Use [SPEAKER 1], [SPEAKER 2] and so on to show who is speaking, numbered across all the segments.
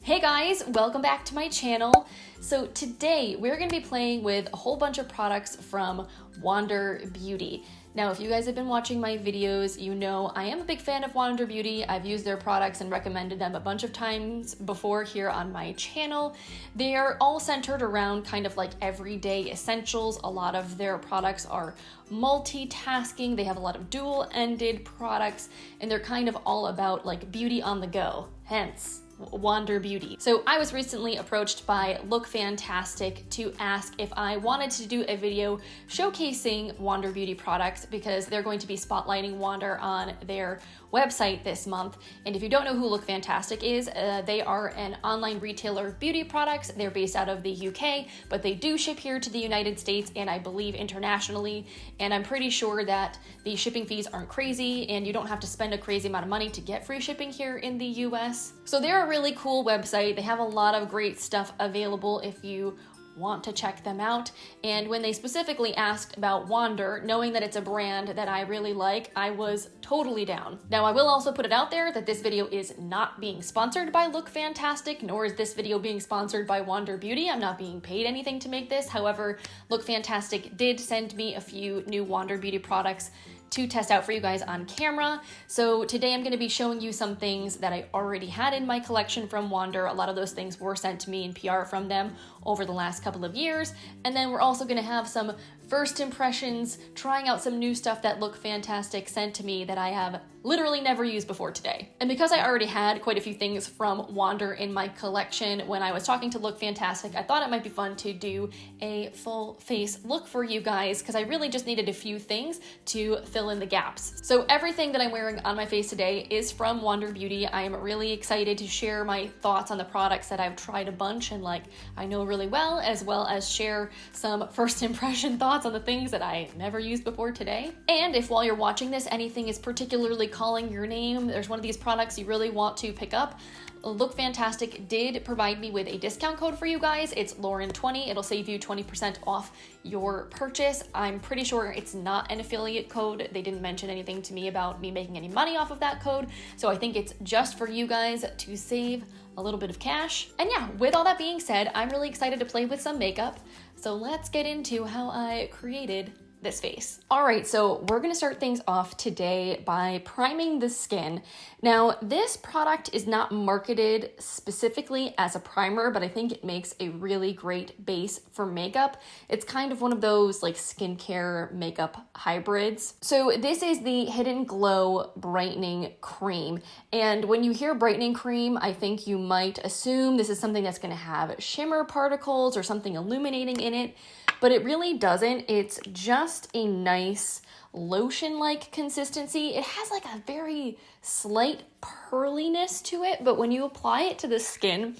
[SPEAKER 1] Hey guys, welcome back to my channel. So today we're going to be playing with a whole bunch of products from Wander Beauty. Now, if you guys have been watching my videos, you know I am a big fan of Wander Beauty. I've used their products and recommended them a bunch of times before here on my channel. They are all centered around kind of like everyday essentials. A lot of their products are multitasking. They have a lot of dual-ended products, and they're kind of all about like beauty on the go, hence Wander Beauty. So I was recently approached by LookFantastic to ask if I wanted to do a video showcasing Wander Beauty products because they're going to be spotlighting Wander on their website this month. And if you don't know who LookFantastic is, they are an online retailer of beauty products. They're based out of the UK, but they do ship here to the United States and I believe internationally. And I'm pretty sure that the shipping fees aren't crazy and you don't have to spend a crazy amount of money to get free shipping here in the US. So they're a really cool website. They have a lot of great stuff available if you want to check them out. And when they specifically asked about Wander, knowing that it's a brand that I really like, I was totally down. Now, I will also put it out there that this video is not being sponsored by LookFantastic, nor is this video being sponsored by Wander Beauty. I'm not being paid anything to make this. However, LookFantastic did send me a few new Wander Beauty products to test out for you guys on camera. So today I'm going to be showing you some things that I already had in my collection from Wander. A lot of those things were sent to me in PR from them over the last couple of years. And then we're also going to have some first impressions, trying out some new stuff that LookFantastic sent to me that I have literally never used before today. And because I already had quite a few things from Wander in my collection when I was talking to LookFantastic, I thought it might be fun to do a full face look for you guys because I really just needed a few things to fill in the gaps. So everything that I'm wearing on my face today is from Wander Beauty. I am really excited to share my thoughts on the products that I've tried a bunch and like I know really well, as well as share some first impression thoughts on the things that I never used before today. And if while you're watching this, anything is particularly calling your name, there's one of these products you really want to pick up, LookFantastic did provide me with a discount code for you guys. It's Lauren20. It'll save you 20% off your purchase. I'm pretty sure it's not an affiliate code. They didn't mention anything to me about me making any money off of that code. So I think it's just for you guys to save a little bit of cash. And yeah, with all that being said, I'm really excited to play with some makeup. So let's get into how I created this face. All right, so we're gonna start things off today by priming the skin. Now, this product is not marketed specifically as a primer, but I think it makes a really great base for makeup. It's kind of one of those like skincare makeup hybrids. So this is the Hidden Glow Brightening Cream. And when you hear brightening cream, I think you might assume this is something that's gonna have shimmer particles or something illuminating in it, but it really doesn't. It's just a nice lotion-like consistency. It has like a very slight pearliness to it, but when you apply it to the skin,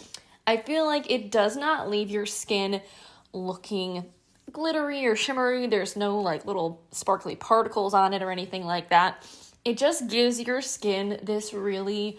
[SPEAKER 1] I feel like it does not leave your skin looking glittery or shimmery. There's no like little sparkly particles on it or anything like that. It just gives your skin this really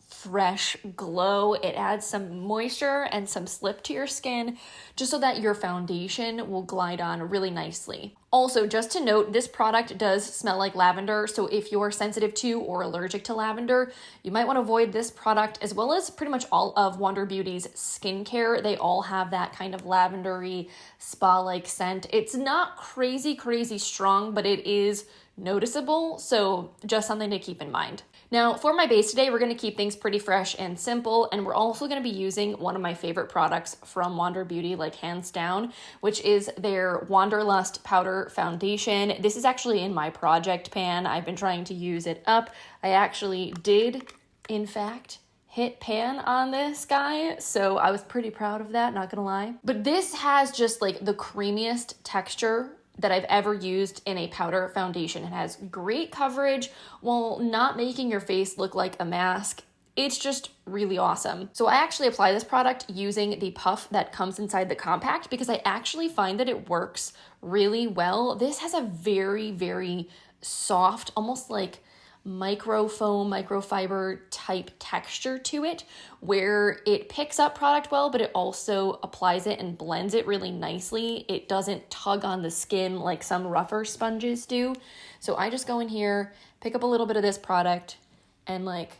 [SPEAKER 1] fresh glow. It adds some moisture and some slip to your skin just so that your foundation will glide on really nicely. Also, just to note, this product does smell like lavender, so if you're sensitive to or allergic to lavender, you might want to avoid this product, as well as pretty much all of Wander Beauty's skincare. They all have that kind of lavendery, spa-like scent. It's not crazy strong, but it is noticeable, so just something to keep in mind. Now, for my base today, we're going to keep things pretty fresh and simple, and we're also going to be using one of my favorite products from Wander Beauty, like hands down, which is their Wanderlust Powder Foundation. This is actually in my project pan. I've been trying to use it up. I actually did, in fact, hit pan on this guy, so I was pretty proud of that, not gonna lie. But this has just like the creamiest texture that I've ever used in a powder foundation. It has great coverage while not making your face look like a mask. It's just really awesome. So I actually apply this product using the puff that comes inside the compact because I actually find that it works really well. This has a very soft, almost like microfoam, microfiber type texture to it where it picks up product well, but it also applies it and blends it really nicely. It doesn't tug on the skin like some rougher sponges do. So I just go in here, pick up a little bit of this product and like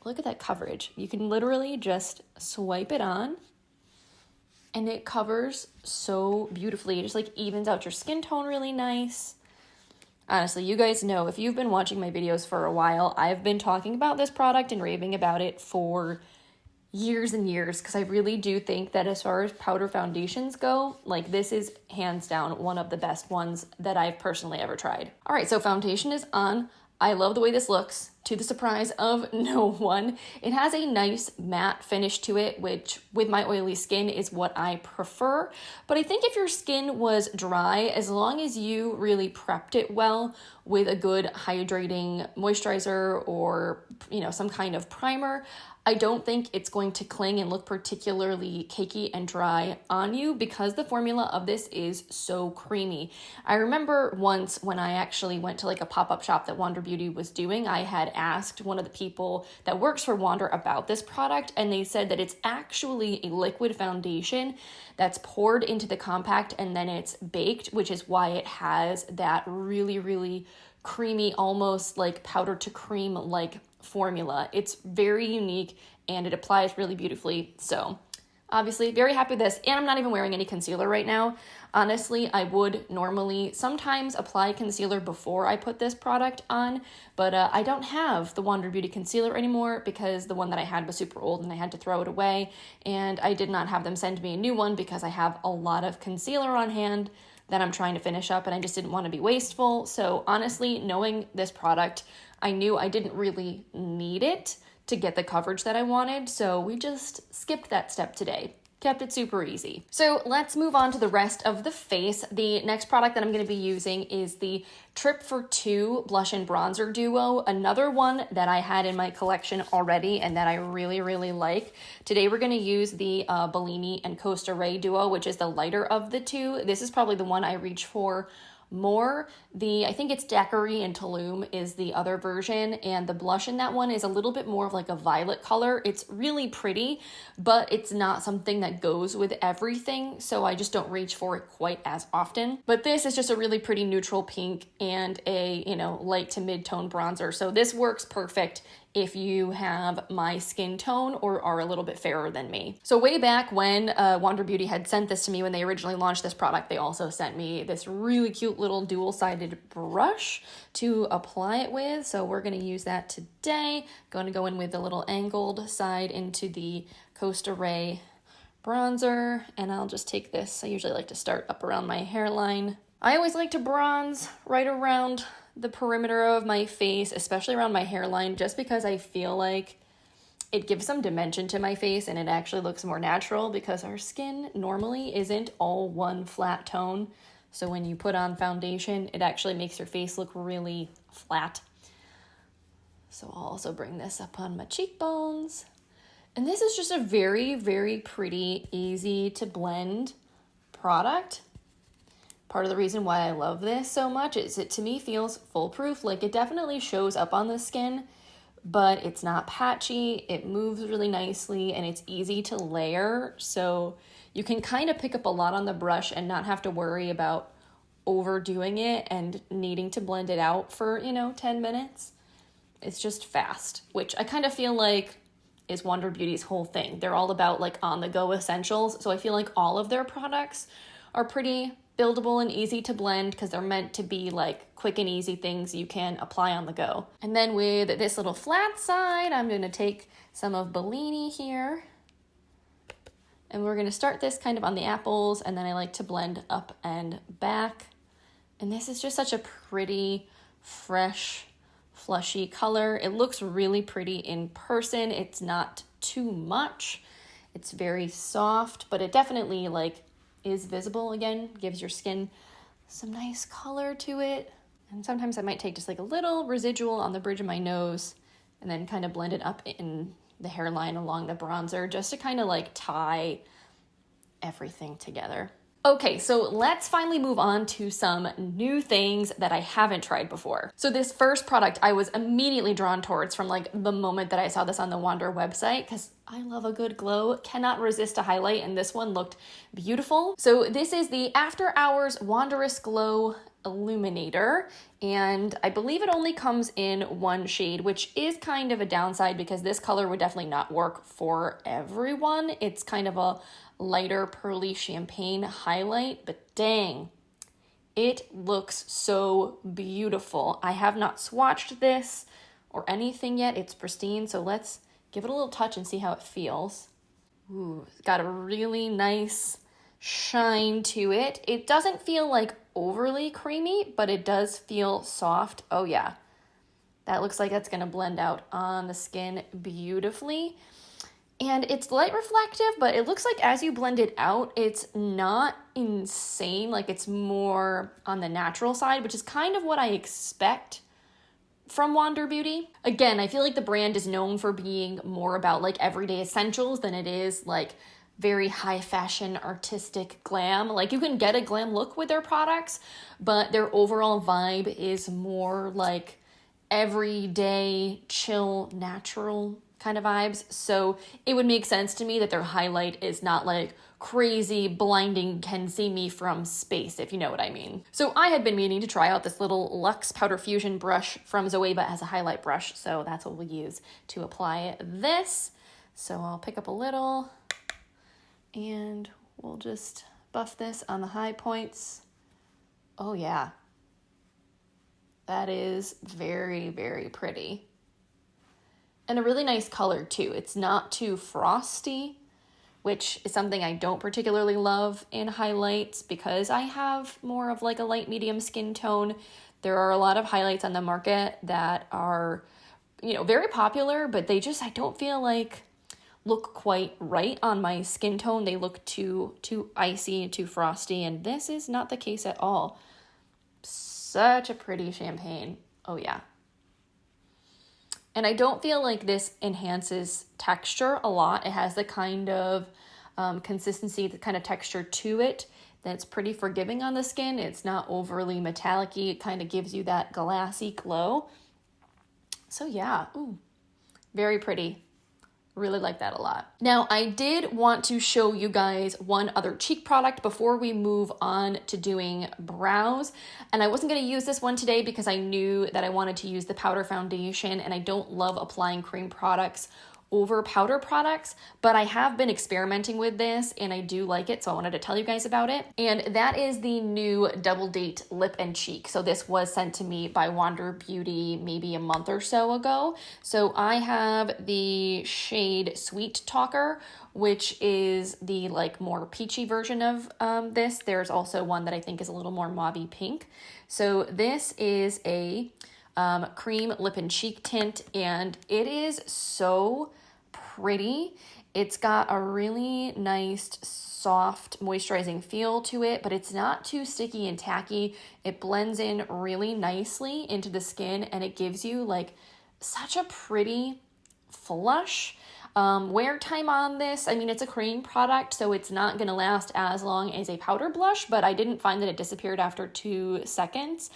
[SPEAKER 1] Look at that coverage. You can literally just swipe it on and it covers so beautifully. It just like evens out your skin tone really nice. Honestly, you guys know, if you've been watching my videos for a while, I've been talking about this product and raving about it for years and years, because I really do think that as far as powder foundations go, like this is hands down one of the best ones that I've personally ever tried. All right, so foundation is on. I love the way this looks, to the surprise of no one. It has a nice matte finish to it, which with my oily skin is what I prefer. But I think if your skin was dry, as long as you really prepped it well with a good hydrating moisturizer or, you know, some kind of primer, I don't think it's going to cling and look particularly cakey and dry on you, because the formula of this is so creamy. I remember once when I actually went to like a pop-up shop that Wander Beauty was doing, I had asked one of the people that works for Wander about this product, and they said that it's actually a liquid foundation that's poured into the compact and then it's baked, which is why it has that really, really creamy, almost like powder to cream like formula. It's very unique and it applies really beautifully. So obviously very happy with this, and I'm not even wearing any concealer right now. Honestly, I would normally sometimes apply concealer before I put this product on, but I don't have the Wander Beauty concealer anymore because the one that I had was super old and I had to throw it away, and I did not have them send me a new one because I have a lot of concealer on hand that I'm trying to finish up and I just didn't want to be wasteful. So honestly, knowing this product, I knew I didn't really need it to get the coverage that I wanted, so we just skipped that step today. Kept it super easy. So let's move on to the rest of the face. The next product that I'm going to be using is the Trip for Two Blush and Bronzer Duo, another one that I had in my collection already and that I really, really like. Today we're going to use the Bellini and Costa Ray Duo, which is the lighter of the two. This is probably the one I reach for more. I think it's Daiquiri and Tulum is the other version, and the blush in that one is a little bit more of like a violet color. It's really pretty, but it's not something that goes with everything, so I just don't reach for it quite as often. But this is just a really pretty neutral pink and a, you know, light to mid-tone bronzer, so this works perfect if you have my skin tone or are a little bit fairer than me. So way back when Wander Beauty had sent this to me when they originally launched this product, they also sent me this really cute little dual-sided brush to apply it with. So we're gonna use that today. Gonna go in with the little angled side into the Costa Ray bronzer, and I'll just take this. I usually like to start up around my hairline. I always like to bronze right around the perimeter of my face, especially around my hairline, just because I feel like it gives some dimension to my face and it actually looks more natural, because our skin normally isn't all one flat tone. So when you put on foundation, it actually makes your face look really flat. So I'll also bring this up on my cheekbones. And this is just a very, very pretty, easy to blend product. Part of the reason why I love this so much is it to me feels foolproof. Like it definitely shows up on the skin, but it's not patchy. It moves really nicely and it's easy to layer. So you can kind of pick up a lot on the brush and not have to worry about overdoing it and needing to blend it out for, you know, 10 minutes. It's just fast, which I kind of feel like is Wander Beauty's whole thing. They're all about like on the go essentials. So I feel like all of their products are pretty buildable and easy to blend because they're meant to be like quick and easy things you can apply on the go. And then with this little flat side, I'm going to take some of Bellini here. And we're going to start this kind of on the apples, and then I like to blend up and back. And this is just such a pretty, fresh, flushy color. It looks really pretty in person. It's not too much. It's very soft, but it definitely like is visible again, gives your skin some nice color to it. And sometimes I might take just like a little residual on the bridge of my nose and then kind of blend it up in the hairline along the bronzer just to kind of like tie everything together. Okay, so let's finally move on to some new things that I haven't tried before. So this first product I was immediately drawn towards from like the moment that I saw this on the Wander website, because I love a good glow, cannot resist a highlight, and this one looked beautiful. So this is the After Hours Wanderess Glow Illuminator, and I believe it only comes in one shade, which is kind of a downside because this color would definitely not work for everyone. It's kind of a lighter pearly champagne highlight, but dang, it looks so beautiful. I have not swatched this or anything yet. It's pristine, so let's give it a little touch and see how it feels. Ooh, it's got a really nice shine to it. It doesn't feel like overly creamy, but it does feel soft. Oh yeah, that looks like that's gonna blend out on the skin beautifully. And it's light reflective, but it looks like as you blend it out, it's not insane. Like it's more on the natural side, which is kind of what I expect from Wander Beauty. Again, I feel like the brand is known for being more about like everyday essentials than it is like very high fashion artistic glam. Like you can get a glam look with their products, but their overall vibe is more like everyday chill natural kind of vibes. So it would make sense to me that their highlight is not like crazy blinding can see me from space, if you know what I mean. So I had been meaning to try out this little Luxe Powder Fusion brush from Zoeva as a highlight brush, so that's what we'll use to apply this. So I'll pick up a little and we'll just buff this on the high points. Oh yeah, that is very, very pretty. And a really nice color too. It's not too frosty, which is something I don't particularly love in highlights because I have more of like a light medium skin tone. There are a lot of highlights on the market that are, you know, very popular, but they just, I don't feel like look quite right on my skin tone. They look too icy, too frosty, and this is not the case at all. Such a pretty champagne. Oh yeah. And I don't feel like this enhances texture a lot. It has the kind of consistency, the kind of texture to it that's pretty forgiving on the skin. It's not overly metallic-y. It kind of gives you that glassy glow. So yeah, ooh, very pretty. Really like that a lot. Now, I did want to show you guys one other cheek product before we move on to doing brows. And I wasn't going to use this one today because I knew that I wanted to use the powder foundation, and I don't love applying cream products over powder products, but I have been experimenting with this and I do like it, so I wanted to tell you guys about it. And that is the new Double Date Lip and Cheek. So this was sent to me by Wander Beauty maybe a month or so ago. So I have the shade Sweet Talker, which is the like more peachy version of this. There's also one that I think is a little more mauvey pink. So this is a cream lip and cheek tint, and it is so pretty. It's got a really nice soft moisturizing feel to it, but it's not too sticky and tacky. It blends in really nicely into the skin, and it gives you like such a pretty flush. Wear time on this, I mean, it's a cream product, so it's not going to last as long as a powder blush, but I didn't find that it disappeared after 2 seconds.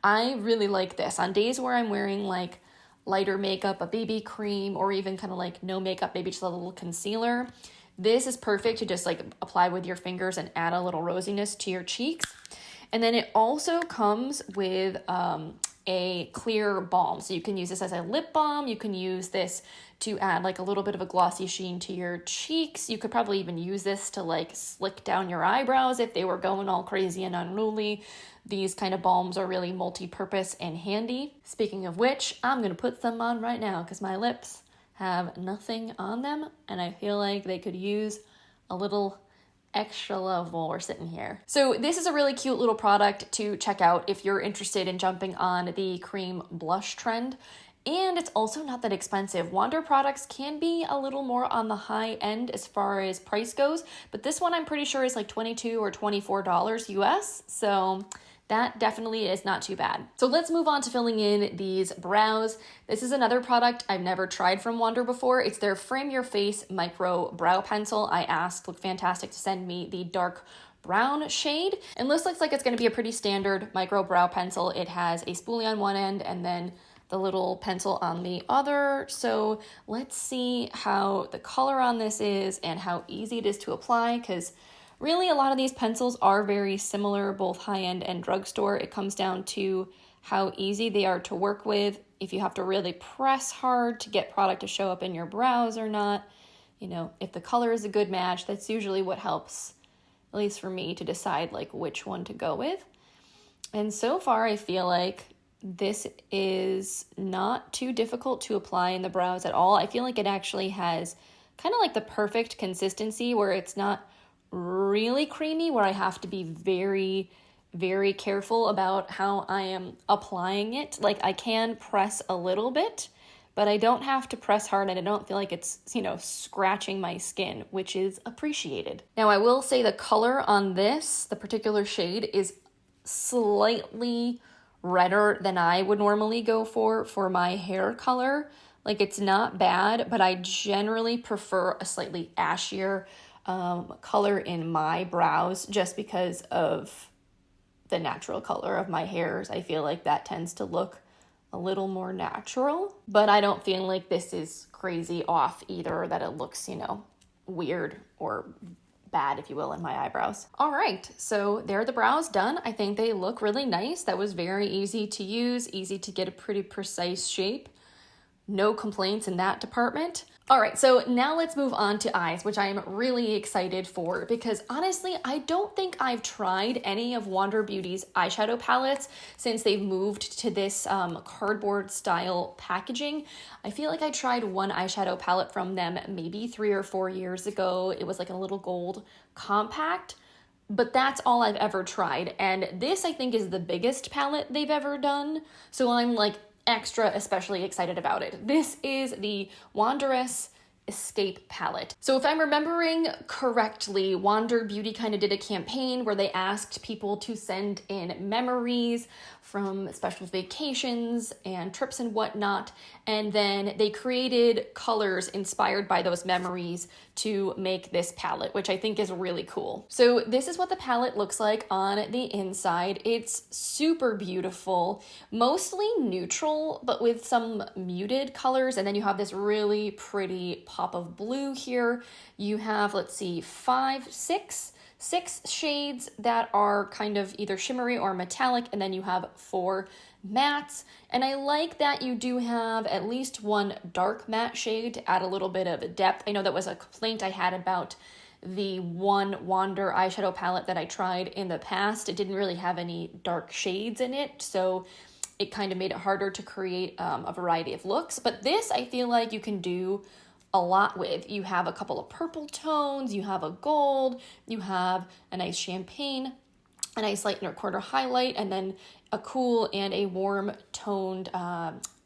[SPEAKER 1] I really like this. On days where I'm wearing like lighter makeup, a BB cream, or even kind of like no makeup, maybe just a little concealer, this is perfect to just like apply with your fingers and add a little rosiness to your cheeks. And then it also comes with a clear balm. So you can use this as a lip balm. You can use this to add like a little bit of a glossy sheen to your cheeks. You could probably even use this to like slick down your eyebrows if they were going all crazy and unruly. These kind of balms are really multi-purpose and handy. Speaking of which, I'm going to put some on right now because my lips have nothing on them and I feel like they could use a little extra love while we're sitting here. So this is a really cute little product to check out if you're interested in jumping on the cream blush trend. And it's also not that expensive. Wander products can be a little more on the high end as far as price goes, but this one I'm pretty sure is like $22 or $24 US. So that definitely is not too bad. So let's move on to filling in these brows. This is another product I've never tried from Wander before. It's their Frame Your Face Micro Brow Pencil. I asked LookFantastic to send me the dark brown shade, and this looks like it's going to be a pretty standard micro brow pencil. It has a spoolie on one end and then the little pencil on the other. So let's see how the color on this is and how easy it is to apply, because Really, a lot of these pencils are very similar, both high-end and drugstore. It comes down to how easy they are to work with, if you have to really press hard to get product to show up in your brows or not. You know, if the color is a good match, that's usually what helps, at least for me, to decide like which one to go with. And so far, I feel like this is not too difficult to apply in the brows at all. I feel like it actually has kind of like the perfect consistency where it's not really creamy, where I have to be very, very careful about how I am applying it. Like I can press a little bit, but I don't have to press hard and I don't feel like it's, you know, scratching my skin, which is appreciated. Now I will say the color on this, the particular shade, is slightly redder than I would normally go for my hair color. Like it's not bad, but I generally prefer a slightly ashier color in my brows just because of the natural color of my hairs. I feel like that tends to look a little more natural, but I don't feel like this is crazy off either, that it looks, you know, weird or bad, if you will, in my eyebrows. All right, so there are the brows done. I think they look really nice. That was very easy to use, easy to get a pretty precise shape. No complaints in that department. All right, so now let's move on to eyes, which I am really excited for because honestly, I don't think I've tried any of Wander Beauty's eyeshadow palettes since they've moved to this cardboard style packaging. I feel like I tried one eyeshadow palette from them maybe 3 or 4 years ago. It was like a little gold compact, but that's all I've ever tried. And this I think is the biggest palette they've ever done. So I'm like extra especially excited about it. This is the Wanderess Escape palette. So if I'm remembering correctly, Wander Beauty kind of did a campaign where they asked people to send in memories from special vacations and trips and whatnot, and then they created colors inspired by those memories to make this palette, which I think is really cool. So this is what the palette looks like on the inside. It's super beautiful, mostly neutral, but with some muted colors, and then you have this really pretty pop of blue here. You have, let's see, six shades that are kind of either shimmery or metallic, and then you have 4 mattes. And I like that you do have at least one dark matte shade to add a little bit of depth. I know that was a complaint I had about the one Wander eyeshadow palette that I tried in the past. It didn't really have any dark shades in it, so it kind of made it harder to create a variety of looks. But this, I feel like you can do a lot with. You have a couple of purple tones, you have a gold, you have a nice champagne, a nice light inner corner highlight, and then a cool and a warm toned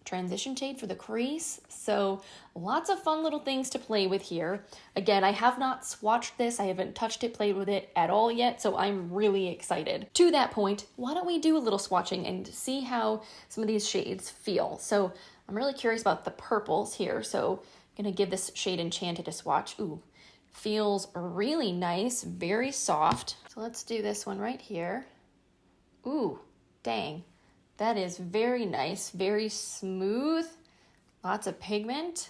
[SPEAKER 1] transition shade for the crease. So lots of fun little things to play with here. Again, I have not swatched this. I haven't touched it, played with it at all yet, so I'm really excited. To that point, why don't we do a little swatching and see how some of these shades feel? So I'm really curious about the purples here, so I'm gonna give this shade Enchanted a swatch. Ooh, feels really nice, very soft. So let's do this one right here. Ooh, dang. That is very nice, very smooth, lots of pigment.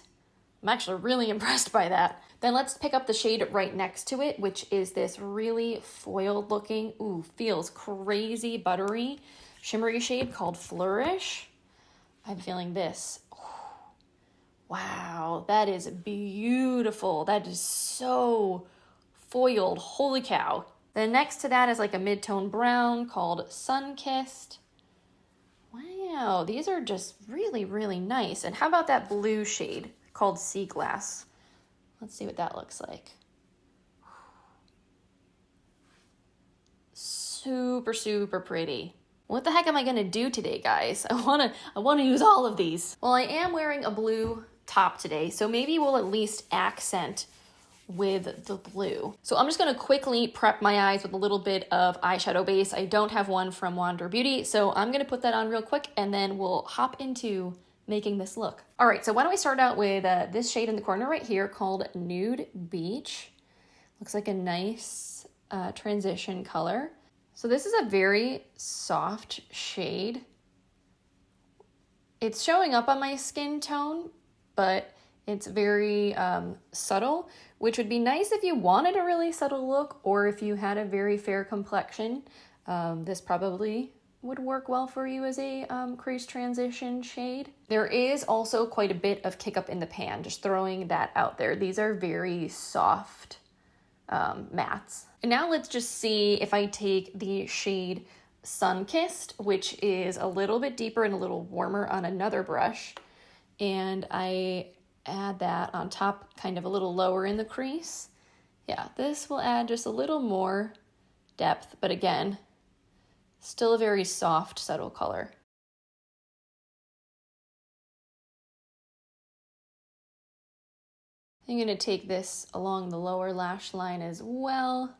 [SPEAKER 1] I'm actually really impressed by that. Then let's pick up the shade right next to it, which is this really foiled looking, ooh, feels crazy buttery, shimmery shade called Flourish. I'm feeling this. Wow, that is beautiful. That is so foiled, holy cow. Then next to that is like a mid-tone brown called Sun-Kissed. Wow, these are just really, really nice. And how about that blue shade called Sea Glass? Let's see what that looks like. Super, super pretty. What the heck am I gonna do today, guys? I wanna use all of these. Well, I am wearing a blue top today, so maybe we'll at least accent with the blue. So I'm just gonna quickly prep my eyes with a little bit of eyeshadow base. I don't have one from Wander Beauty, so I'm gonna put that on real quick and then we'll hop into making this look. All right, so why don't we start out with this shade in the corner right here called Nude Beach. Looks like a nice transition color. So this is a very soft shade. It's showing up on my skin tone, but it's very subtle, which would be nice if you wanted a really subtle look or if you had a very fair complexion. This probably would work well for you as a crease transition shade. There is also quite a bit of kick up in the pan, just throwing that out there. These are very soft mattes. And now let's just see if I take the shade Sun-Kissed, which is a little bit deeper and a little warmer on another brush, and I add that on top, kind of a little lower in the crease. Yeah, this will add just a little more depth, but again, still a very soft, subtle color. I'm going to take this along the lower lash line as well.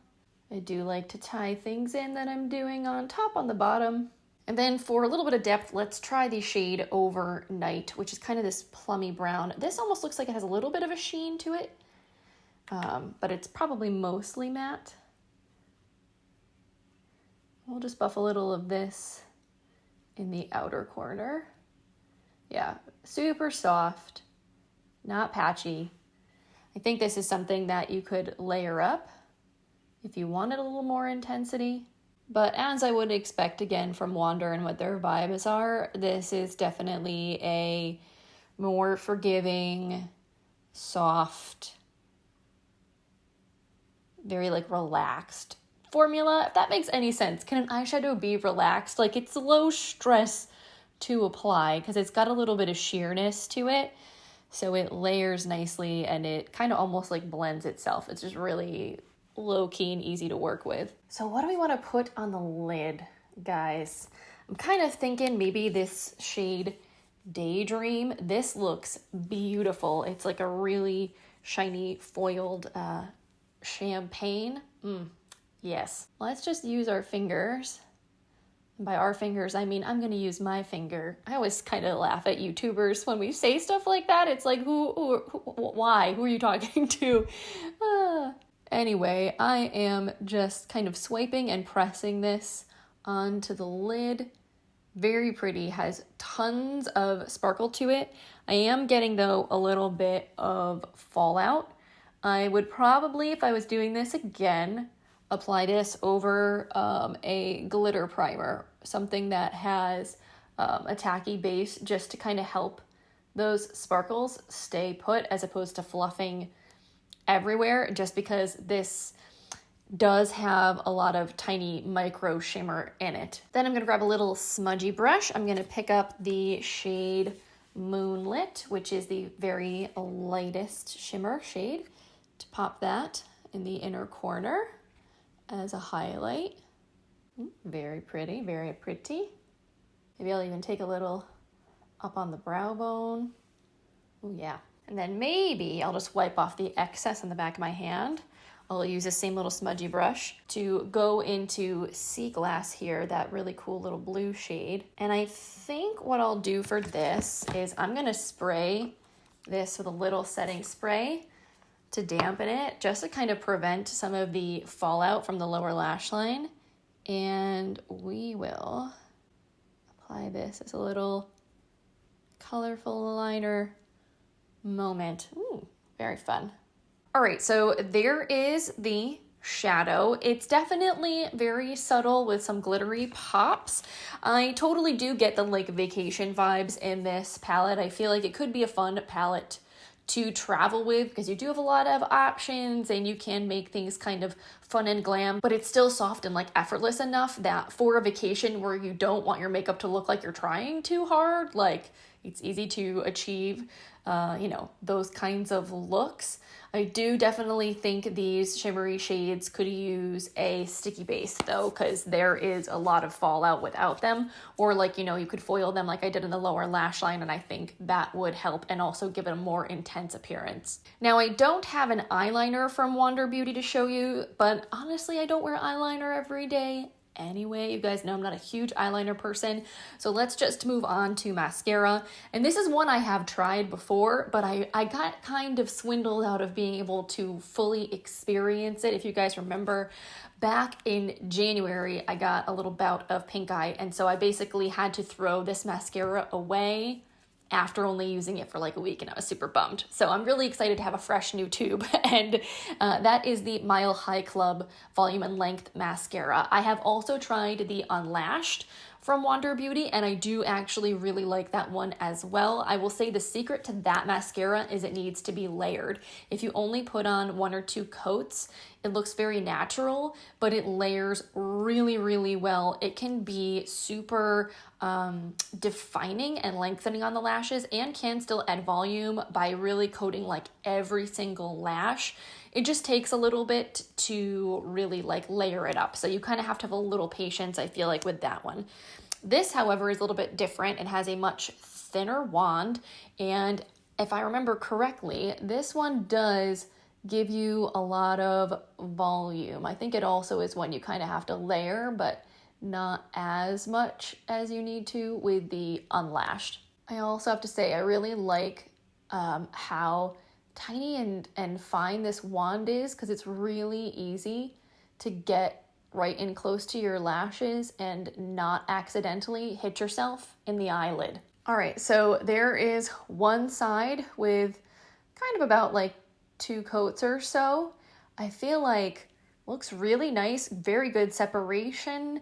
[SPEAKER 1] I do like to tie things in that I'm doing on top, on the bottom. And then for a little bit of depth, let's try the shade Overnight, which is kind of this plummy brown. This almost looks like it has a little bit of a sheen to it, but it's probably mostly matte. We'll just buff a little of this in the outer corner. Yeah, super soft, not patchy. I think this is something that you could layer up if you wanted a little more intensity. But as I would expect, again, from Wander and what their vibes are, this is definitely a more forgiving, soft, very like relaxed formula, if that makes any sense. Can an eyeshadow be relaxed? Like, it's low stress to apply because it's got a little bit of sheerness to it, so it layers nicely and it kind of almost like blends itself. It's just really low-key and easy to work with. So what do we want to put on the lid, guys? I'm kind of thinking maybe this shade Daydream. This looks beautiful. It's like a really shiny foiled champagne. Yes. Let's just use our fingers. And by our fingers, I mean I'm going to use my finger. I always kind of laugh at YouTubers when we say stuff like that. It's like, why? Who are you talking to? Anyway, I am just kind of swiping and pressing this onto the lid. Very pretty, has tons of sparkle to it. I am getting, though, a little bit of fallout. I would probably, if I was doing this again, apply this over a glitter primer, something that has a tacky base, just to kind of help those sparkles stay put as opposed to fluffing everywhere, just because this does have a lot of tiny micro shimmer in it. Then I'm going to grab a little smudgy brush. I'm going to pick up the shade Moonlit, which is the very lightest shimmer shade, to pop that in the inner corner as a highlight. Very pretty, very pretty. Maybe I'll even take a little up on the brow bone. Oh yeah. And then maybe I'll just wipe off the excess on the back of my hand. I'll use the same little smudgy brush to go into Sea Glass here, that really cool little blue shade. And I think what I'll do for this is I'm gonna spray this with a little setting spray to dampen it, just to kind of prevent some of the fallout from the lower lash line. And we will apply this as a little colorful liner moment. Ooh, very fun. All right, so there is the shadow. It's definitely very subtle with some glittery pops. I totally do get the like vacation vibes in this palette. I feel like it could be a fun palette to travel with because you do have a lot of options and you can make things kind of fun and glam, but it's still soft and like effortless enough that for a vacation where you don't want your makeup to look like you're trying too hard, like it's easy to achieve, those kinds of looks. I do definitely think these shimmery shades could use a sticky base though, because there is a lot of fallout without them. Or you could foil them like I did in the lower lash line, and I think that would help and also give it a more intense appearance. Now, I don't have an eyeliner from Wander Beauty to show you, but honestly, I don't wear eyeliner every day anyway. You guys know I'm not a huge eyeliner person, so let's just move on to mascara. And this is one I have tried before, but I got kind of swindled out of being able to fully experience it. If you guys remember, back in January, I got a little bout of pink eye, and so I basically had to throw this mascara away after only using it for like a week, and I was super bummed. So I'm really excited to have a fresh new tube, and that is the Mile High Club Volume and Length Mascara. I have also tried the Unlashed from Wander Beauty, and I do actually really like that one as well. I will say the secret to that mascara is it needs to be layered. If you only put on 1 or 2 coats, it looks very natural, but it layers really, really well. It can be super defining and lengthening on the lashes, and can still add volume by really coating like every single lash. It just takes a little bit to really like layer it up. So you kind of have to have a little patience, I feel like, with that one. This, however, is a little bit different. It has a much thinner wand, and if I remember correctly, this one does give you a lot of volume. I think it also is one you kind of have to layer, but not as much as you need to with the Unlashed. I also have to say I really like how tiny and fine this wand is, because it's really easy to get right in close to your lashes and not accidentally hit yourself in the eyelid. All right, so there is one side with kind of about like 2 coats or so. I feel like looks really nice, very good separation,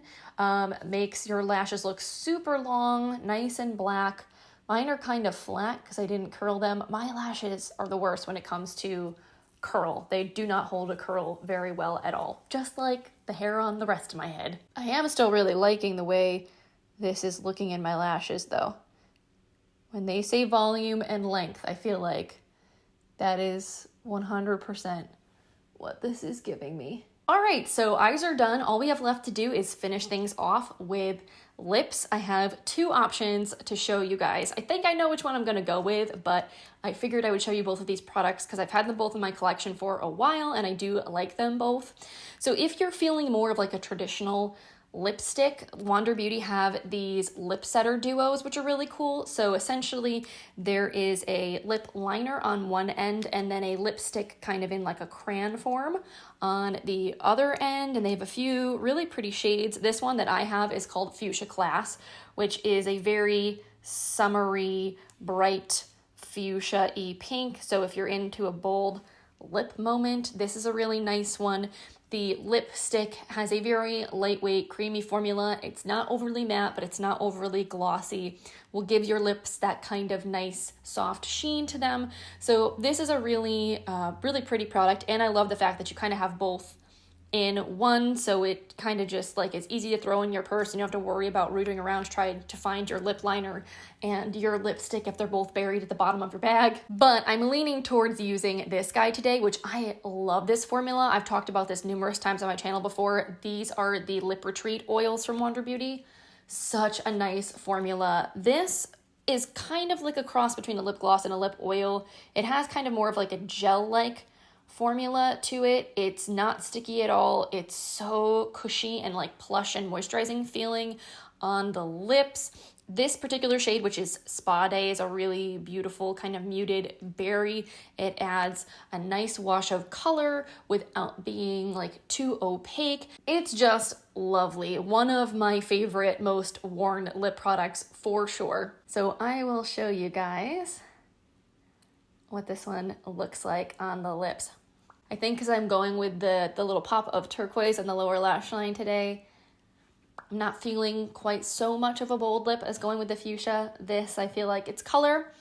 [SPEAKER 1] makes your lashes look super long, nice and black. Mine are kind of flat because I didn't curl them. My lashes are the worst when it comes to curl. They do not hold a curl very well at all, just like the hair on the rest of my head. I am still really liking the way this is looking in my lashes though. When they say volume and length, I feel like that is 100% what this is giving me. All right, so eyes are done. All we have left to do is finish things off with lips. I have 2 options to show you guys. I think I know which one I'm gonna go with, but I figured I would show you both of these products because I've had them both in my collection for a while and I do like them both. So if you're feeling more of like a traditional lipstick, Wander Beauty have these Lipsetter duos, which are really cool. So essentially there is a lip liner on one end and then a lipstick kind of in like a crayon form on the other end, and they have a few really pretty shades. This one that I have is called Fuchsia Class, which is a very summery, bright fuchsia-y pink. So if you're into a bold lip moment, this is a really nice one. The lipstick has a very lightweight, creamy formula. It's not overly matte, but it's not overly glossy. Will give your lips that kind of nice, soft sheen to them. So this is a really, really pretty product, and I love the fact that you kind of have both in one, so it kind of just like is easy to throw in your purse, and you don't have to worry about rooting around trying to find your lip liner and your lipstick if they're both buried at the bottom of your bag. But I'm leaning towards using this guy today, which I love this formula. I've talked about this numerous times on my channel before. These are the Lip Retreat oils from Wander Beauty. Such a nice formula. This is kind of like a cross between a lip gloss and a lip oil. It has kind of more of like a gel-like formula to it. It's not sticky at all. It's so cushy and like plush and moisturizing feeling on the lips. This particular shade, which is Spa Day, is a really beautiful kind of muted berry. It adds a nice wash of color without being like too opaque. It's just lovely. One of my favorite, most worn lip products for sure. So I will show you guys what this one looks like on the lips. I think because I'm going with the little pop of turquoise on the lower lash line today, I'm not feeling quite so much of a bold lip as going with the fuchsia. This, I feel like it's color,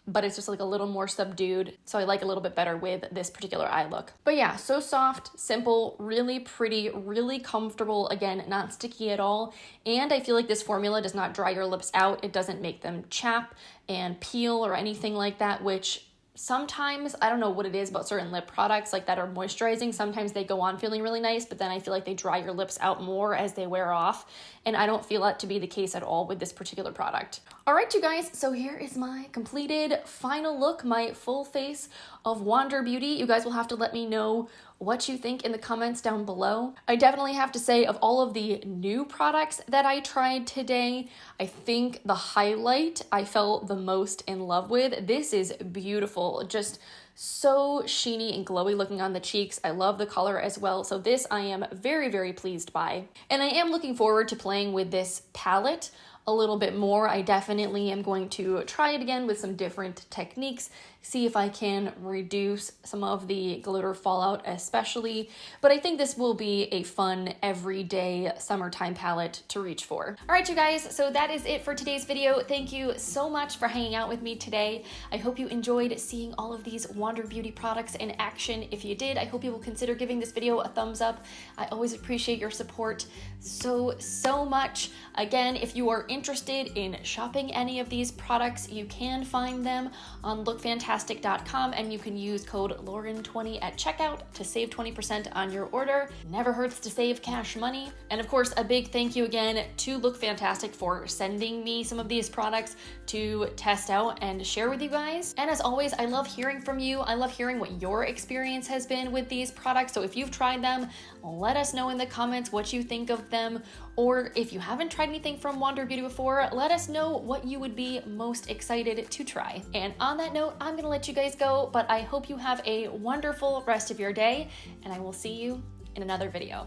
[SPEAKER 1] but it's just like a little more subdued. So I like a little bit better with this particular eye look. But yeah, so soft, simple, really pretty, really comfortable. Again, not sticky at all. And I feel like this formula does not dry your lips out. It doesn't make them chap and peel or anything like that, which sometimes, I don't know what it is about certain lip products like that are moisturizing. Sometimes they go on feeling really nice, but then I feel like they dry your lips out more as they wear off. And I don't feel that to be the case at all with this particular product. All right, you guys, so here is my completed final look, my full face of Wander Beauty. You guys will have to let me know what you think in the comments down below. I definitely have to say, of all of the new products that I tried today, I think the highlight I felt the most in love with. This is beautiful, just so sheeny and glowy looking on the cheeks. I love the color as well. So this I am very, very pleased by. And I am looking forward to playing with this palette a little bit more. I definitely am going to try it again with some different techniques, see if I can reduce some of the glitter fallout especially, but I think this will be a fun everyday summertime palette to reach for. All right, you guys, so that is it for today's video. Thank you so much for hanging out with me today. I hope you enjoyed seeing all of these Wander Beauty products in action. If you did, I hope you will consider giving this video a thumbs up. I always appreciate your support so much. Again, if you are interested in shopping any of these products, you can find them on LookFantastic.com, and you can use code Lauren20 at checkout to save 20% on your order. Never hurts to save cash money. And of course, a big thank you again to LookFantastic for sending me some of these products to test out and share with you guys. And as always, I love hearing from you. I love hearing what your experience has been with these products. So if you've tried them, let us know in the comments what you think of them. Or if you haven't tried anything from Wander Beauty before, let us know what you would be most excited to try. And on that note, I'm gonna let you guys go, but I hope you have a wonderful rest of your day, and I will see you in another video.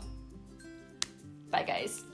[SPEAKER 1] Bye, guys.